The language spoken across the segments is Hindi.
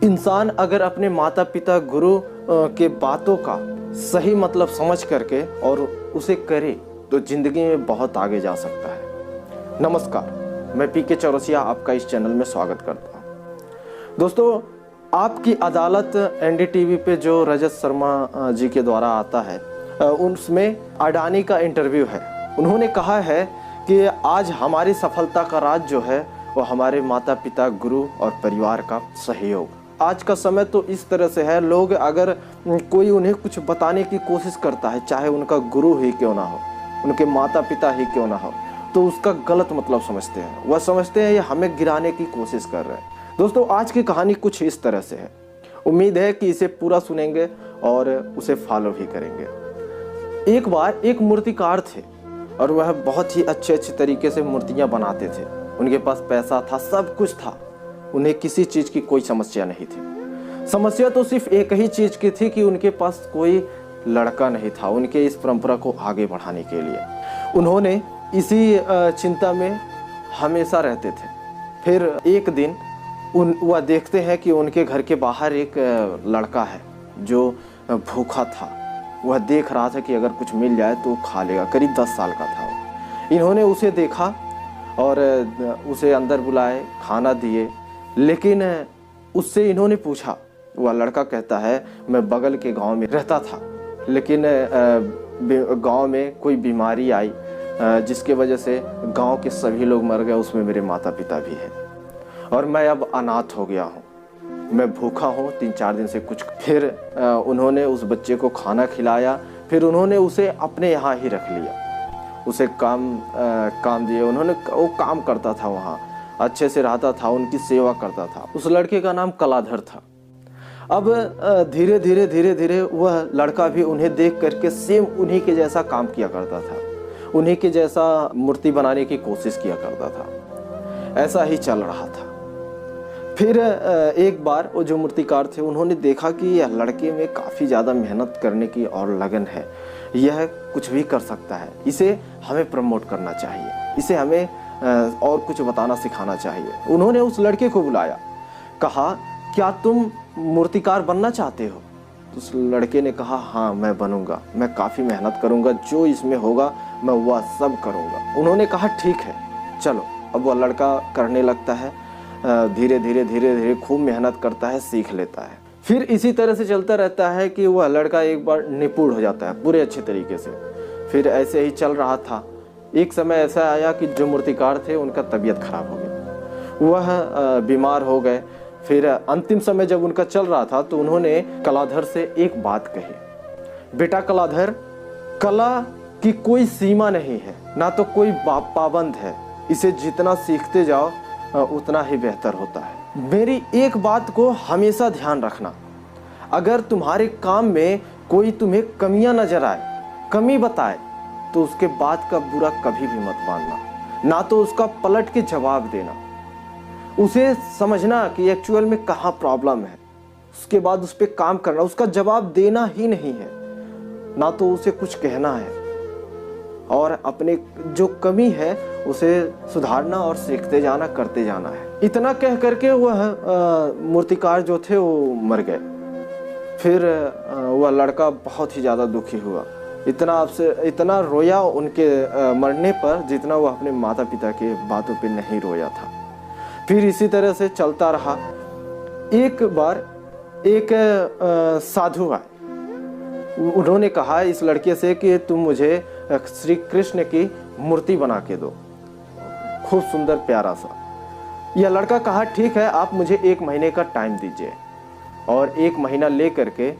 इंसान अगर अपने माता पिता गुरु के बातों का सही मतलब समझ करके और उसे करे तो जिंदगी में बहुत आगे जा सकता है। नमस्कार, मैं पीके चौरसिया आपका इस चैनल में स्वागत करता हूं। दोस्तों, आपकी अदालत एनडीटीवी पे जो रजत शर्मा जी के द्वारा आता है उसमें अडानी का इंटरव्यू है। उन्होंने कहा है कि आज हमारी सफलता का राज जो है वो हमारे माता पिता, गुरु और परिवार का सहयोग। आज का समय तो इस तरह से है, लोग अगर कोई उन्हें कुछ बताने की कोशिश करता है, चाहे उनका गुरु ही क्यों ना हो, उनके माता पिता ही क्यों ना हो, तो उसका गलत मतलब समझते हैं। वह समझते हैं ये हमें गिराने की कोशिश कर रहे हैं। दोस्तों, आज की कहानी कुछ इस तरह से है। उम्मीद है कि इसे पूरा सुनेंगे और उसे फॉलो भी करेंगे। एक बार एक मूर्तिकार थे और वह बहुत ही अच्छे तरीके से मूर्तियां बनाते थे। उनके पास पैसा था, सब कुछ था, उन्हें किसी चीज की कोई समस्या नहीं थी। समस्या तो सिर्फ एक ही चीज की थी कि उनके पास कोई लड़का नहीं था उनके इस परंपरा को आगे बढ़ाने के लिए। उन्होंने इसी चिंता में हमेशा रहते थे। फिर एक दिन वह देखते हैं कि उनके घर के बाहर एक लड़का है जो भूखा था। वह देख रहा था कि अगर कुछ मिल जाए तो खा लेगा। करीब 10 साल का था वो। इन्होंने उसे देखा और उसे अंदर बुलाए, खाना दिए, लेकिन उससे इन्होंने पूछा। वह लड़का कहता है, मैं बगल के गांव में रहता था, लेकिन गांव में कोई बीमारी आई जिसके वजह से गांव के सभी लोग मर गए, उसमें मेरे माता पिता भी हैं और मैं अब अनाथ हो गया हूँ। मैं भूखा हूँ 3-4 दिन से कुछ। फिर उन्होंने उस बच्चे को खाना खिलाया। फिर उन्होंने उसे अपने यहाँ ही रख लिया। उसे काम दिए। वो काम करता था, वहाँ अच्छे से रहता था, उनकी सेवा करता था। उस लड़के का नाम कलाधर था। अब धीरे धीरे वह लड़का भी उन्हें देख करके सेम उन्हीं के जैसा काम किया करता था, उन्हीं के जैसा मूर्ति बनाने की कोशिश किया करता था। ऐसा ही चल रहा था। फिर एक बार वो जो मूर्तिकार थे उन्होंने देखा कि यह लड़के में काफ़ी ज़्यादा मेहनत करने की और लगन है, यह कुछ भी कर सकता है, इसे हमें प्रमोट करना चाहिए, इसे हमें और कुछ बताना सिखाना चाहिए। उन्होंने उस लड़के को बुलाया, कहा, क्या तुम मूर्तिकार बनना चाहते हो? तो उस लड़के ने कहा, हाँ मैं बनूंगा, मैं काफ़ी मेहनत करूंगा, जो इसमें होगा मैं वह सब करूंगा। उन्होंने कहा ठीक है चलो। अब वह लड़का करने लगता है, धीरे धीरे खूब मेहनत करता है, सीख लेता है। फिर इसी तरह से चलता रहता है कि वह लड़का एक बार निपुण हो जाता है पूरे अच्छे तरीके से। फिर ऐसे ही चल रहा था। एक समय ऐसा आया कि जो मूर्तिकार थे उनका तबीयत खराब हो गई, वह बीमार हो गए। फिर अंतिम समय जब उनका चल रहा था तो उन्होंने कलाधर से एक बात कही, बेटा कलाधर, कला की कोई सीमा नहीं है, ना तो कोई पाबंद है, इसे जितना सीखते जाओ उतना ही बेहतर होता है। मेरी एक बात को हमेशा ध्यान रखना, अगर तुम्हारे काम में कोई तुम्हें कमियां नजर आए, कमी बताए, तो उसके बात का बुरा कभी भी मत मानना, ना तो उसका पलट के जवाब देना। उसे समझना कि एक्चुअल में कहाँ प्रॉब्लम है, उसके बाद उस पर काम करना। उसका जवाब देना ही नहीं है, ना तो उसे कुछ कहना है, और अपने जो कमी है उसे सुधारना और सीखते जाना, करते जाना है। इतना कह करके वह मूर्तिकार जो थे वो मर गए। फिर वह लड़का बहुत ही ज़्यादा दुखी हुआ, इतना रोया उनके मरने पर जितना वह अपने माता पिता के बातों पे नहीं रोया था। फिर इसी तरह से चलता रहा। एक बार एक साधु आए। उन्होंने कहा इस लड़के से कि तुम मुझे श्री कृष्ण की मूर्ति बना के दो, खूब सुंदर प्यारा सा। यह लड़का कहा ठीक है, आप मुझे 1 महीने का टाइम दीजिए। और 1 महीना ले करके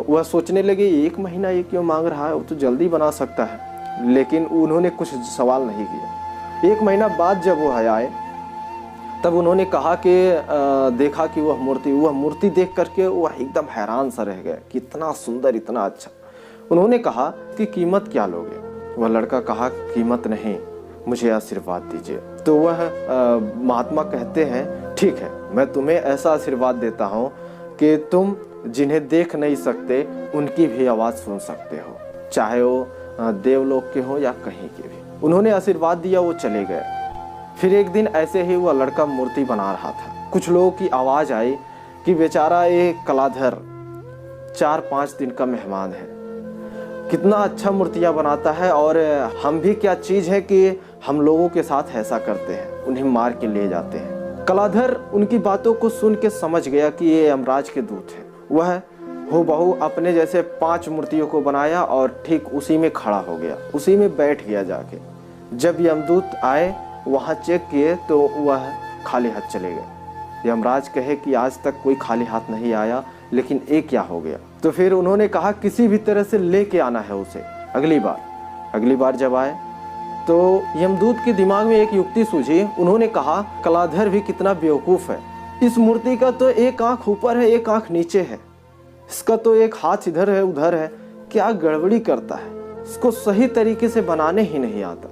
वह सोचने लगे 1 महीना ये क्यों मांग रहा है, वो तो जल्दी बना सकता है। लेकिन उन्होंने कुछ सवाल नहीं किया। 1 महीना बाद जब वो आए तब उन्होंने कहा कि देखा कि वह मूर्ति देख करके वह एकदम हैरान सा रह गए कि इतना सुंदर, इतना अच्छा। उन्होंने कहा कि कीमत क्या लोगे? वह लड़का कहा कीमत नहीं, मुझे आशीर्वाद दीजिए। तो वह महात्मा कहते हैं ठीक है, मैं तुम्हें ऐसा आशीर्वाद देता हूँ कि तुम जिन्हें देख नहीं सकते उनकी भी आवाज़ सुन सकते हो, चाहे वो देवलोक के हो या कहीं के भी। उन्होंने आशीर्वाद दिया, वो चले गए। फिर एक दिन ऐसे ही वह लड़का मूर्ति बना रहा था। कुछ लोगों की आवाज़ आई कि बेचारा ये कलाधर 4-5 दिन का मेहमान है, कितना अच्छा मूर्तियां बनाता है, और हम भी क्या चीज़ है कि हम लोगों के साथ ऐसा करते हैं, उन्हें मार के ले जाते हैं। कलाधर उनकी बातों को सुन के समझ गया कि ये यमराज के दूत हैं। वह हूबहू अपने जैसे 5 मूर्तियों को बनाया और ठीक उसी में खड़ा हो गया, उसी में बैठ गया जाके। जब यमदूत आए वहाँ चेक किए तो वह खाली हाथ चले गए। यमराज कहे कि आज तक कोई खाली हाथ नहीं आया, लेकिन ये क्या हो गया? तो फिर उन्होंने कहा किसी भी तरह से लेके आना है उसे अगली बार जब आए तो यमदूत के दिमाग में एक युक्ति सूझी। उन्होंने कहा कलाधर भी कितना बेवकूफ़ है, इस मूर्ति का तो एक आंख ऊपर है, एक आंख नीचे है, इसका तो एक हाथ इधर है उधर है, क्या गड़बड़ी करता है, इसको सही तरीके से बनाने ही नहीं आता।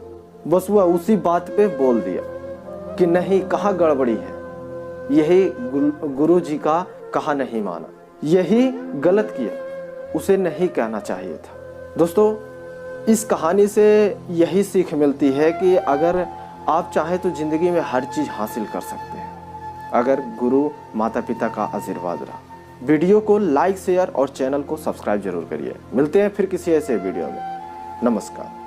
बस वह उसी बात पे बोल दिया कि नहीं, कहाँ गड़बड़ी है, यही गुरु जी का कहा नहीं माना, यही गलत किया, उसे नहीं कहना चाहिए था। दोस्तों, इस कहानी से यही सीख मिलती है कि अगर आप चाहें तो ज़िंदगी में हर चीज़ हासिल कर सकते हैं, अगर गुरु माता पिता का आशीर्वाद रहा। वीडियो को लाइक, शेयर और चैनल को सब्सक्राइब जरूर करिए। मिलते हैं फिर किसी ऐसे वीडियो में। नमस्कार।